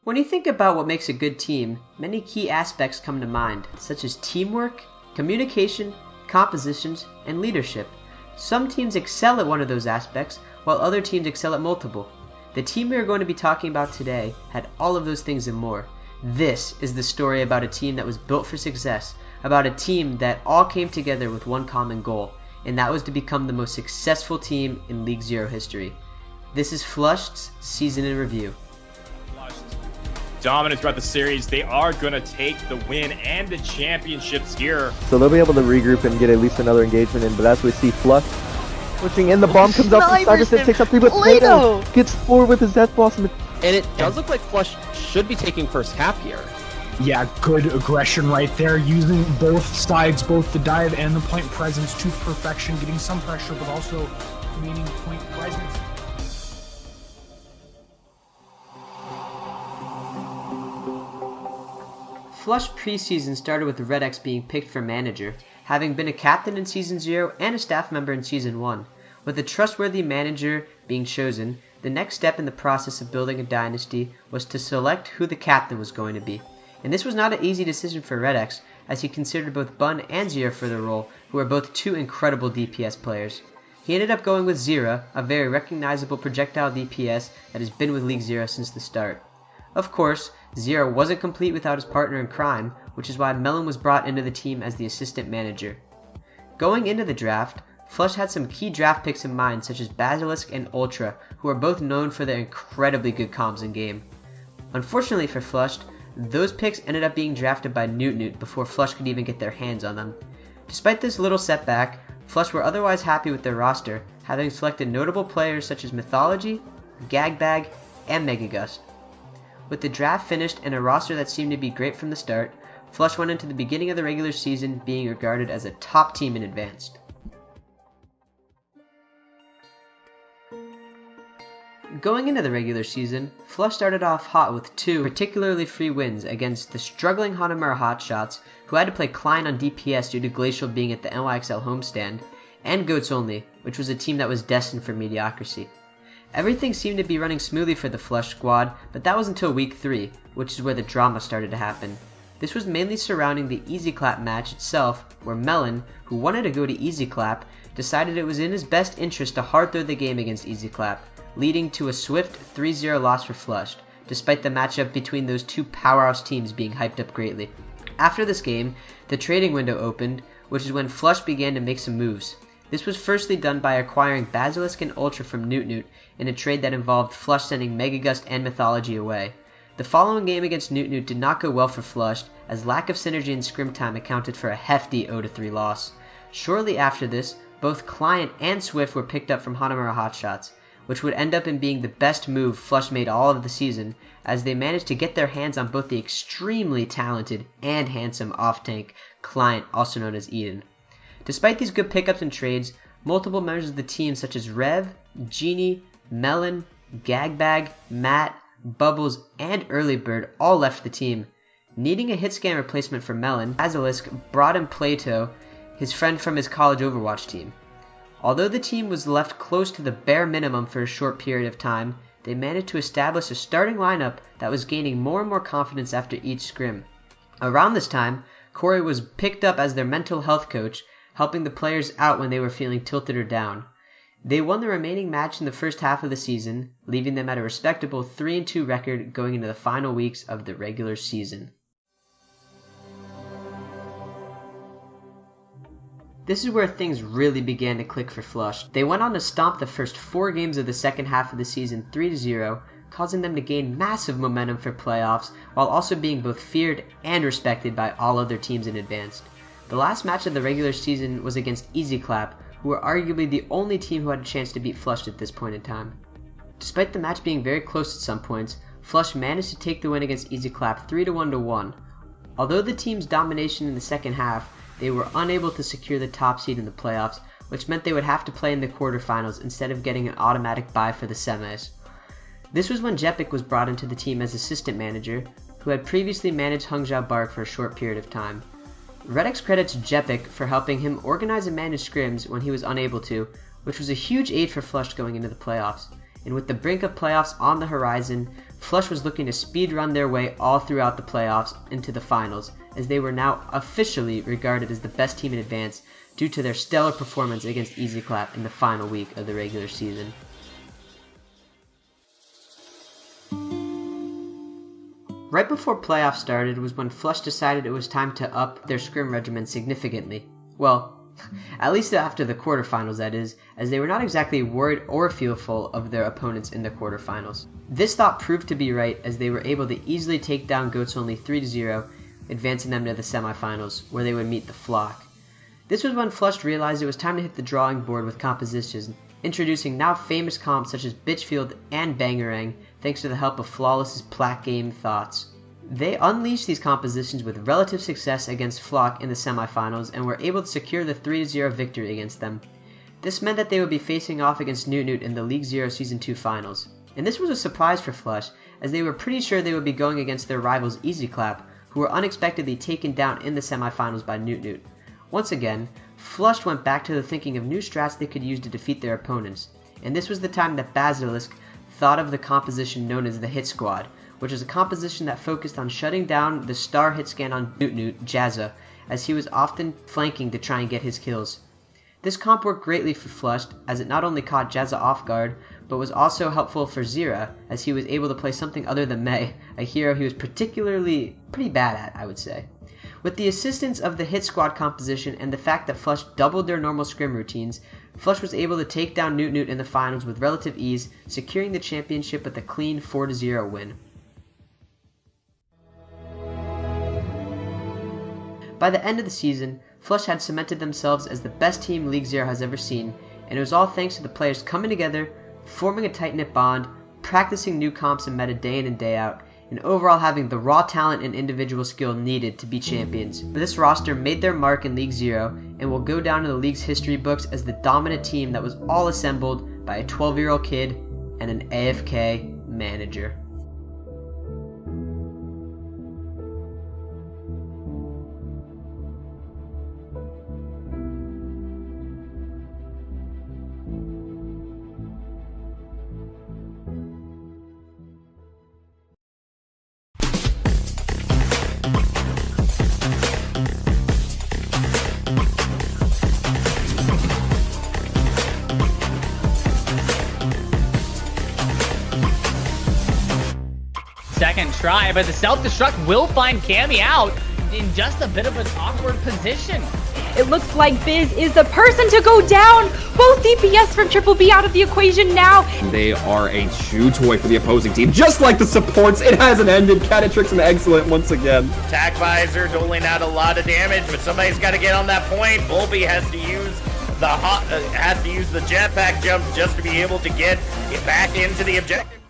When you think about what makes a good team, many key aspects come to mind, such as teamwork, communication, compositions, and leadership. Some teams excel at one of those aspects, while other teams excel at multiple. The team we are going to be talking about today had all of those things and more. This is the story about a team that was built for success, about a team that all came together with one common goal, and that was to become the most successful team in League Zero history. This is Flushed's Season in Review. Dominant throughout the series, they are going to take the win and the championships here. So they'll be able to regroup and get at least another engagement in, but as we see Flush pushing in, the bomb comes up from Cyberson, takes up 3, but Plato gets 4 with his Death Blossom. And it does look like Flush should be taking first half here. Yeah, good aggression right there, using both sides, both the dive and the point presence to perfection, getting some pressure, but also meaning point presence. Flush preseason started with RedX being picked for manager, having been a captain in Season 0 and a staff member in Season 1. With a trustworthy manager being chosen, the next step in the process of building a dynasty was to select who the captain was going to be. And this was not an easy decision for RedX, as he considered both Bun and SiR for the role, who are both two incredible DPS players. He ended up going with SiR, a very recognizable projectile DPS that has been with League Zero since the start. Of course, SiR wasn't complete without his partner in crime, which is why Melon was brought into the team as the assistant manager. Going into the draft, Flush had some key draft picks in mind, such as Basilisk and Ultra, who are both known for their incredibly good comms in game. Unfortunately for Flush, those picks ended up being drafted by Newt before Flush could even get their hands on them. Despite this little setback, Flush were otherwise happy with their roster, having selected notable players such as Mythology, Gagbag, and Megagust. With the draft finished and a roster that seemed to be great from the start, Flush went into the beginning of the regular season being regarded as a top team in Advanced. Going into the regular season, Flush started off hot with 2 particularly free wins against the struggling Hanamura Hotshots, who had to play Klein on DPS due to Glacial being at the NYXL homestand, and Goats Only, which was a team that was destined for mediocrity. Everything seemed to be running smoothly for the Flush squad, but that was until week 3, which is where the drama started to happen. This was mainly surrounding the Easy Clap match itself, where Melon, who wanted to go to Easy Clap, decided it was in his best interest to hard throw the game against Easy Clap, leading to a swift 3-0 loss for Flush, despite the matchup between those two powerhouse teams being hyped up greatly. After this game, the trading window opened, which is when Flush began to make some moves. This was firstly done by acquiring Basilisk and Ultra from Newt in a trade that involved Flush sending Megagust and Mythology away. The following game against Newt did not go well for Flush, as lack of synergy in scrim time accounted for a hefty 0-3 loss. Shortly after this, both Client and Swift were picked up from Hanamura Hotshots, which would end up in being the best move Flush made all of the season, as they managed to get their hands on both the extremely talented and handsome off-tank Client, also known as Eden. Despite these good pickups and trades, multiple members of the team such as Rev, Genie, Melon, Gagbag, Matt, Bubbles, and Early Bird all left the team. Needing a hit scan replacement for Melon, Basilisk brought in Plato, his friend from his college Overwatch team. Although the team was left close to the bare minimum for a short period of time, they managed to establish a starting lineup that was gaining more and more confidence after each scrim. Around this time, Corey was picked up as their mental health coach, helping the players out when they were feeling tilted or down. They won the remaining match in the first half of the season, leaving them at a respectable 3-2 record going into the final weeks of the regular season. This is where things really began to click for Flush. They went on to stomp the first 4 games of the second half of the season 3-0, causing them to gain massive momentum for playoffs, while also being both feared and respected by all other teams in Advanced. The last match of the regular season was against Easy Clap, who were arguably the only team who had a chance to beat Flush at this point in time. Despite the match being very close at some points, Flush managed to take the win against Easy Clap 3-1. Although the team's domination in the second half, they were unable to secure the top seed in the playoffs, which meant they would have to play in the quarterfinals instead of getting an automatic bye for the semis. This was when Jepic was brought into the team as assistant manager, who had previously managed Hungzhou Bark for a short period of time. RedX credits Jepic for helping him organize and manage scrims when he was unable to, which was a huge aid for Flush going into the playoffs. And with the brink of playoffs on the horizon, Flush was looking to speedrun their way all throughout the playoffs into the finals, as they were now officially regarded as the best team in advance due to their stellar performance against EasyClap in the final week of the regular season. Right before playoffs started was when Flush decided it was time to up their scrim regimen significantly. Well, at least after the quarterfinals, that is, as they were not exactly worried or fearful of their opponents in the quarterfinals. This thought proved to be right, as they were able to easily take down Goats Only 3-0, advancing them to the semifinals, where they would meet the Flock. This was when Flush realized it was time to hit the drawing board with compositions, introducing now famous comps such as Bitchfield and Bangarang, thanks to the help of Flawless's Plat Game thoughts. They unleashed these compositions with relative success against Flock in the semifinals and were able to secure the 3-0 victory against them. This meant that they would be facing off against Newt in the League Zero Season 2 finals. And this was a surprise for Flush, as they were pretty sure they would be going against their rivals EasyClap, who were unexpectedly taken down in the semifinals by Newt. Once again, Flush went back to the thinking of new strats they could use to defeat their opponents, and this was the time that Basilisk thought of the composition known as the Hit Squad, which is a composition that focused on shutting down the star hit scan on Newt, Jazza, as he was often flanking to try and get his kills. This comp worked greatly for Flush, as it not only caught Jazza off guard, but was also helpful for Zira, as he was able to play something other than Mei, a hero he was pretty bad at, I would say. With the assistance of the Hit Squad composition and the fact that Flush doubled their normal scrim routines, Flush was able to take down Newt in the finals with relative ease, securing the championship with a clean 4-0 win. By the end of the season, Flush had cemented themselves as the best team League Zero has ever seen, and it was all thanks to the players coming together, forming a tight-knit bond, practicing new comps and meta day in and day out, and overall having the raw talent and individual skill needed to be champions. This roster made their mark in League Zero and will go down in the league's history books as the dominant team that was all assembled by a 12-year-old kid and an AFK manager. Second try, but the self-destruct will find Cammy out in just a bit of an awkward position. It looks like Biz is the person to go down. Both DPS from Triple B out of the equation now. They are a chew toy for the opposing team. Just like the supports, it hasn't ended. Catatrix and Excellent once again. Attack Visor doling out a lot of damage, but somebody's got to get on that point. Bulby has to use the jetpack jump just to be able to get it back into the objective.